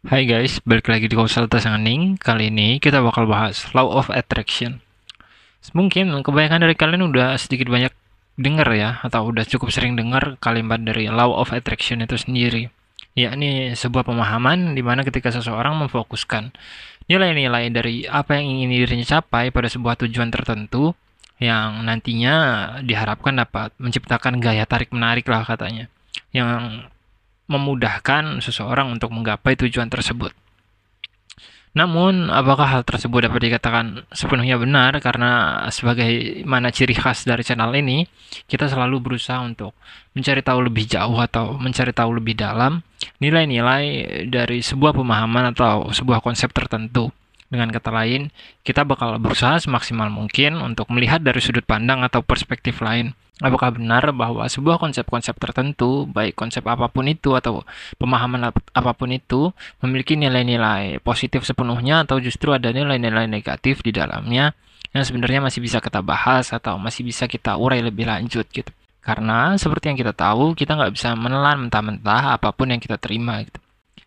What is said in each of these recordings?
Hai guys, balik lagi di Konsultas Hening. Kali ini kita bakal bahas Law of Attraction. Mungkin kebanyakan dari kalian udah sedikit banyak dengar ya, atau udah cukup sering dengar kalimat dari Law of Attraction itu sendiri. Yakni sebuah pemahaman di mana ketika seseorang memfokuskan nilai-nilai dari apa yang ingin dirinya capai pada sebuah tujuan tertentu, yang nantinya diharapkan dapat menciptakan gaya tarik-menarik lah katanya, yang memudahkan seseorang untuk menggapai tujuan tersebut. Namun, apakah hal tersebut dapat dikatakan sepenuhnya benar? Karena sebagaimana ciri khas dari channel ini, kita selalu berusaha untuk mencari tahu lebih jauh atau mencari tahu lebih dalam nilai-nilai dari sebuah pemahaman atau sebuah konsep tertentu. Dengan kata lain, kita bakal berusaha semaksimal mungkin untuk melihat dari sudut pandang atau perspektif lain. Apakah benar bahwa sebuah konsep-konsep tertentu, baik konsep apapun itu atau pemahaman apapun itu, memiliki nilai-nilai positif sepenuhnya atau justru ada nilai-nilai negatif di dalamnya yang sebenarnya masih bisa kita bahas atau masih bisa kita urai lebih lanjut gitu. Karena seperti yang kita tahu, kita nggak bisa menelan mentah-mentah apapun yang kita terima gitu.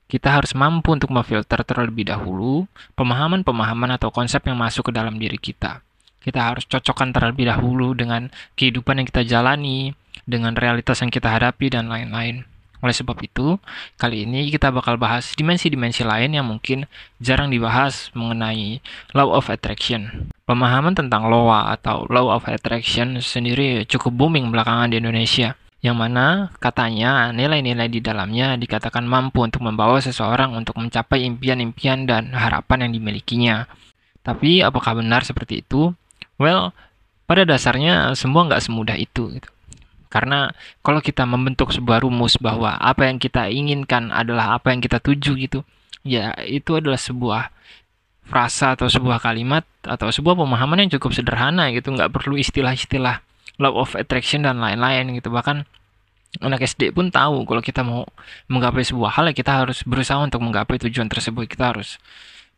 Kita harus mampu untuk memfilter terlebih dahulu pemahaman-pemahaman atau konsep yang masuk ke dalam diri kita. Kita harus cocokkan terlebih dahulu dengan kehidupan yang kita jalani, dengan realitas yang kita hadapi, dan lain-lain. Oleh sebab itu, kali ini kita bakal bahas dimensi-dimensi lain yang mungkin jarang dibahas mengenai Law of Attraction. Pemahaman tentang LOA atau Law of Attraction sendiri cukup booming belakangan di Indonesia, yang mana katanya nilai-nilai di dalamnya dikatakan mampu untuk membawa seseorang untuk mencapai impian-impian dan harapan yang dimilikinya. Tapi apakah benar seperti itu? Well, pada dasarnya semua nggak semudah itu gitu. Karena kalau kita membentuk sebuah rumus bahwa apa yang kita inginkan adalah apa yang kita tuju gitu, ya itu adalah sebuah frasa atau sebuah kalimat atau sebuah pemahaman yang cukup sederhana gitu, nggak perlu istilah-istilah law of attraction dan lain-lain gitu. Bahkan anak SD pun tahu kalau kita mau menggapai sebuah hal ya kita harus berusaha untuk menggapai tujuan tersebut. Kita harus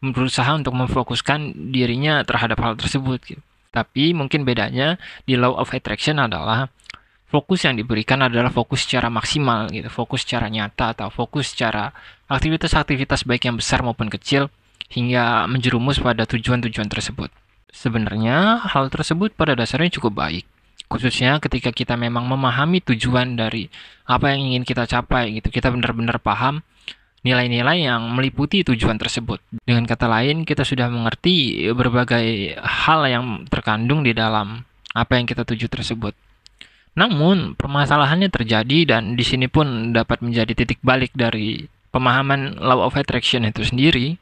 berusaha untuk memfokuskan dirinya terhadap hal tersebut gitu. Tapi mungkin bedanya di law of attraction adalah fokus yang diberikan adalah fokus secara maksimal gitu, fokus secara nyata atau fokus secara aktivitas-aktivitas baik yang besar maupun kecil hingga menjerumus pada tujuan-tujuan tersebut. Sebenarnya hal tersebut pada dasarnya cukup baik, khususnya ketika kita memang memahami tujuan dari apa yang ingin kita capai gitu. Kita benar-benar paham nilai-nilai yang meliputi tujuan tersebut. Dengan kata lain, kita sudah mengerti berbagai hal yang terkandung di dalam apa yang kita tuju tersebut. Namun, permasalahannya terjadi dan di sini pun dapat menjadi titik balik dari pemahaman law of attraction itu sendiri.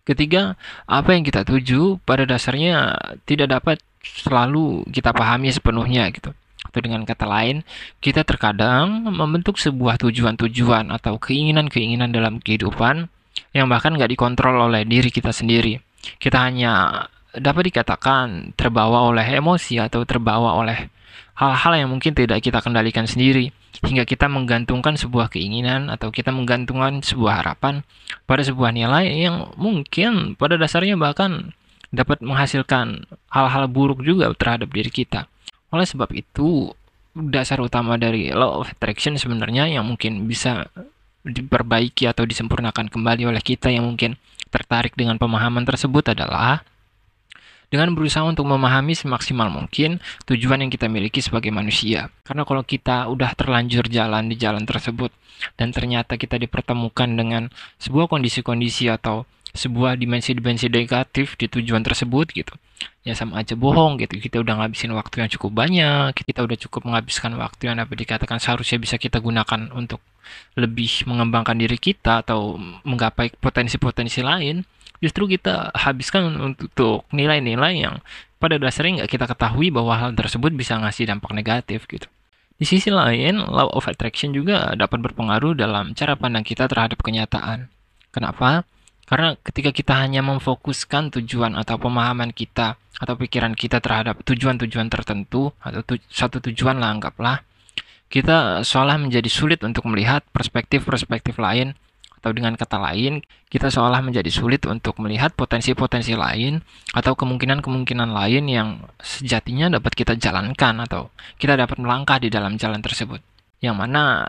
Ketika apa yang kita tuju pada dasarnya tidak dapat selalu kita pahami sepenuhnya gitu. Atau dengan kata lain, kita terkadang membentuk sebuah tujuan-tujuan atau keinginan-keinginan dalam kehidupan yang bahkan nggak dikontrol oleh diri kita sendiri. Kita hanya dapat dikatakan terbawa oleh emosi atau terbawa oleh hal-hal yang mungkin tidak kita kendalikan sendiri, hingga kita menggantungkan sebuah keinginan atau kita menggantungkan sebuah harapan pada sebuah nilai yang mungkin pada dasarnya bahkan dapat menghasilkan hal-hal buruk juga terhadap diri kita. Oleh sebab itu, dasar utama dari law of attraction sebenarnya yang mungkin bisa diperbaiki atau disempurnakan kembali oleh kita yang mungkin tertarik dengan pemahaman tersebut adalah dengan berusaha untuk memahami semaksimal mungkin tujuan yang kita miliki sebagai manusia. Karena kalau kita udah terlanjur jalan di jalan tersebut dan ternyata kita dipertemukan dengan sebuah kondisi-kondisi atau sebuah dimensi-dimensi negatif di tujuan tersebut gitu, ya sama aja bohong gitu. Kita udah ngabisin waktu yang cukup banyak, kita udah cukup menghabiskan waktu yang dapat dikatakan seharusnya bisa kita gunakan untuk lebih mengembangkan diri kita atau menggapai potensi-potensi lain, justru kita habiskan untuk nilai-nilai yang pada dasarnya nggak kita ketahui bahwa hal tersebut bisa ngasih dampak negatif gitu. Di sisi lain, law of attraction juga dapat berpengaruh dalam cara pandang kita terhadap kenyataan. Kenapa? Karena ketika kita hanya memfokuskan tujuan atau pemahaman kita atau pikiran kita terhadap tujuan-tujuan tertentu atau satu tujuan lah anggaplah, kita seolah menjadi sulit untuk melihat perspektif-perspektif lain, atau dengan kata lain, kita seolah menjadi sulit untuk melihat potensi-potensi lain atau kemungkinan-kemungkinan lain yang sejatinya dapat kita jalankan atau kita dapat melangkah di dalam jalan tersebut. Yang mana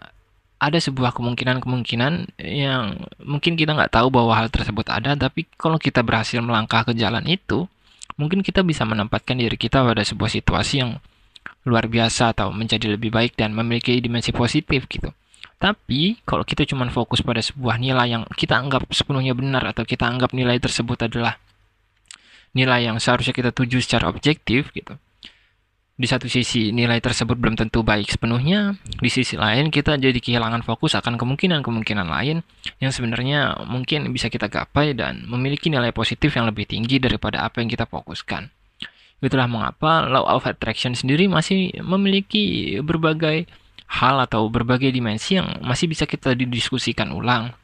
ada sebuah kemungkinan-kemungkinan yang mungkin kita nggak tahu bahwa hal tersebut ada, tapi kalau kita berhasil melangkah ke jalan itu, mungkin kita bisa menempatkan diri kita pada sebuah situasi yang luar biasa atau menjadi lebih baik dan memiliki dimensi positif gitu. Tapi kalau kita cuma fokus pada sebuah nilai yang kita anggap sepenuhnya benar atau kita anggap nilai tersebut adalah nilai yang seharusnya kita tuju secara objektif gitu. Di satu sisi nilai tersebut belum tentu baik sepenuhnya, di sisi lain kita jadi kehilangan fokus akan kemungkinan-kemungkinan lain yang sebenarnya mungkin bisa kita gapai dan memiliki nilai positif yang lebih tinggi daripada apa yang kita fokuskan. Itulah mengapa Law of Attraction sendiri masih memiliki berbagai hal atau berbagai dimensi yang masih bisa kita didiskusikan ulang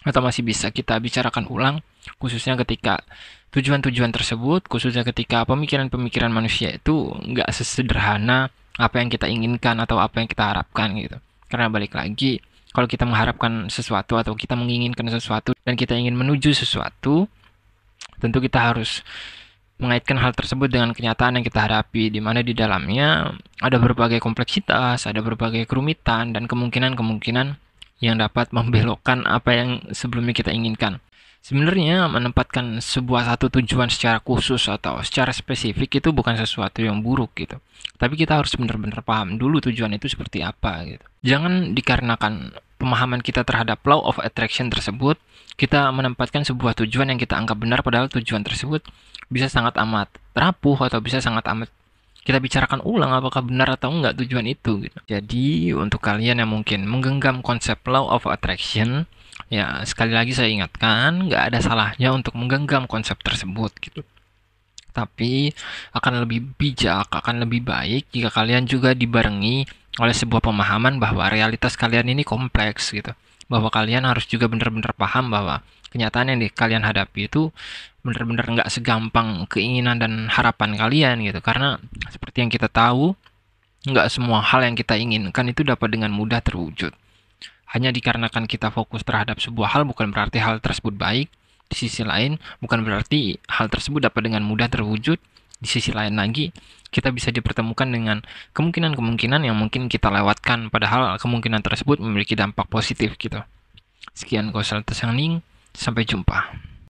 atau masih bisa kita bicarakan ulang, khususnya ketika tujuan-tujuan tersebut, khususnya ketika pemikiran-pemikiran manusia itu nggak sesederhana apa yang kita inginkan atau apa yang kita harapkan gitu. Karena balik lagi, kalau kita mengharapkan sesuatu atau kita menginginkan sesuatu dan kita ingin menuju sesuatu, tentu kita harus mengaitkan hal tersebut dengan kenyataan yang kita hadapi, di mana di dalamnya ada berbagai kompleksitas, ada berbagai kerumitan, dan kemungkinan-kemungkinan yang dapat membelokkan apa yang sebelumnya kita inginkan. Sebenarnya menempatkan sebuah satu tujuan secara khusus atau secara spesifik itu bukan sesuatu yang buruk gitu. Tapi kita harus benar-benar paham dulu tujuan itu seperti apa gitu. Jangan dikarenakan pemahaman kita terhadap law of attraction tersebut, kita menempatkan sebuah tujuan yang kita anggap benar padahal tujuan tersebut bisa sangat amat rapuh atau bisa sangat amat kita bicarakan ulang apakah benar atau enggak tujuan itu gitu. Jadi untuk kalian yang mungkin menggenggam konsep law of attraction, ya sekali lagi saya ingatkan nggak ada salahnya untuk menggenggam konsep tersebut gitu. Tapi akan lebih bijak, akan lebih baik jika kalian juga dibarengi oleh sebuah pemahaman bahwa realitas kalian ini kompleks gitu. Bahwa kalian harus juga benar-benar paham bahwa kenyataan yang kalian hadapi itu benar-benar nggak segampang keinginan dan harapan kalian gitu. Karena seperti yang kita tahu, nggak semua hal yang kita inginkan itu dapat dengan mudah terwujud. Hanya dikarenakan kita fokus terhadap sebuah hal bukan berarti hal tersebut baik. Di sisi lain, bukan berarti hal tersebut dapat dengan mudah terwujud. Di sisi lain lagi, kita bisa dipertemukan dengan kemungkinan-kemungkinan yang mungkin kita lewatkan, padahal kemungkinan tersebut memiliki dampak positif gitu. Sekian Konsultas Ning, sampai jumpa.